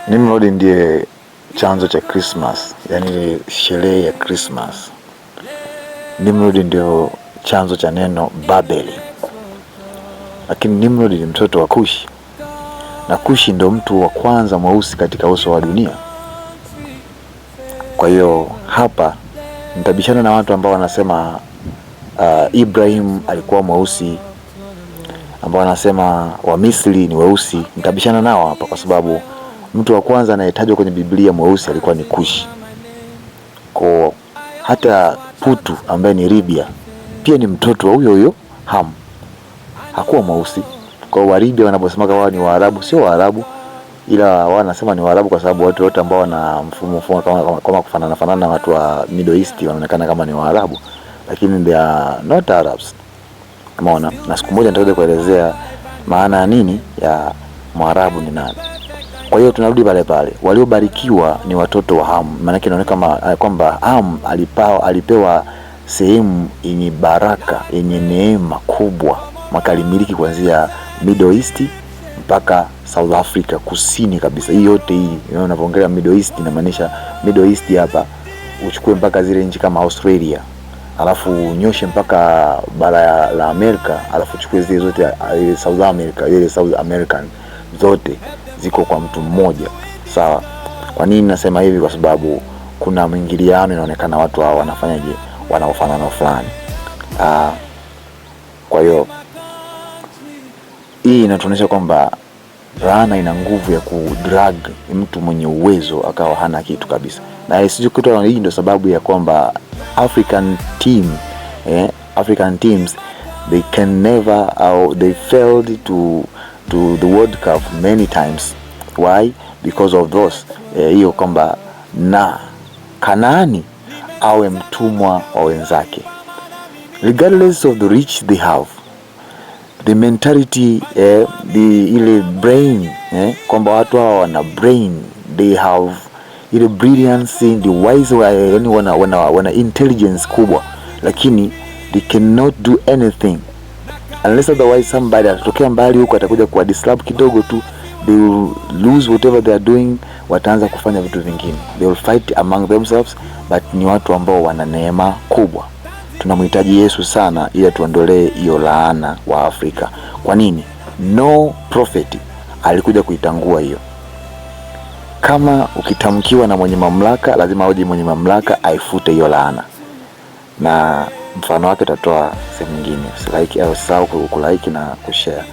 Nimrod ndiye chanzo cha Christmas, yani sherehe ya Christmas. Nimrod ndio chanzo cha neno Babeli. Lakini Nimrod ni mtoto wa Kushi, na Kushi ndio mtu wa kwanza mweusi katika uso wa dunia. Kwa hiyo hapa nitabishana na watu ambao wanasema Ibrahim alikuwa mweusi, ambao wanasema wa Misri ni weusi. Nitabishana nao hapa kwa sababu mtu wa kwanza anayetajwa kwenye Biblia mweusi alikuwa ni Kushi. Kwa hata Putu ambaye ni Libya pia ni mtoto wa huyo huyo Ham, hakuwa mweusi. Kwa Waribia wanaposema wao ni Waarabu, sio Waarabu, ila wanasema ni Waarabu kwa sababu watu wote ambao wana mfumo kama kufanana na watu wa Middle East wanaonekana kama ni Waarabu, lakini they are not Arabs. Umeona? Na siku moja nitakuja kuelezea maana ya nini ya Mwarabu ni nani. Kwa hiyo tunarudi pale pale, waliobarikiwa ni watoto wa Ham. Maana yake inaonekana kwamba Ham alipewa sehemu yenye baraka, yenye neema kubwa, makalimiliki kuanzia Middle East mpaka South Africa kusini kabisa. Hii yote hii unapoongelea Middle East inamaanisha Middle East hapa uchukue mpaka zile nchi kama Australia, alafu unyoshe mpaka bara la Amerika, alafu uchukue zile zote South America, ile South American zote ziko kwa mtu mmoja. Sawa. Kwa nini nasema hivi? Kwa sababu kuna mwingiliano, inaonekana watu hao wanafanyaje, wanaofanana fulani. Kwa hiyo hii inatuonyesha kwamba laana ina nguvu ya kudrag mtu mwenye uwezo akawa hana kitu kabisa. Na sio kitu, hii ndio sababu ya kwamba African teams they can never, they failed to the World Cup many times. Why? Because of those hiyo kwamba na Kanaani awe mtumwa wa wenzake, regardless of the rich they have, the mentality, ile brain, kwamba watu hawa wana brain, they have ile brilliance, the wise, yani wana intelligence kubwa, lakini they cannot do anything unless otherwise somebody atatokea mbali huko atakuja kuwa disrupt kidogo tu, they will lose whatever they are doing, wataanza kufanya vitu vingine, they will fight among themselves. But ni watu ambao wana neema kubwa. Tunamhitaji Yesu sana ili tuondolee hiyo laana wa Afrika. Kwa nini? No prophet alikuja kuitangua hiyo. Kama ukitamkiwa na mwenye mamlaka, lazima aje mwenye mamlaka aifute hiyo laana. Na mfano wake tutatoa sehemu nyingine. Usilike au usahau kulike na kushare.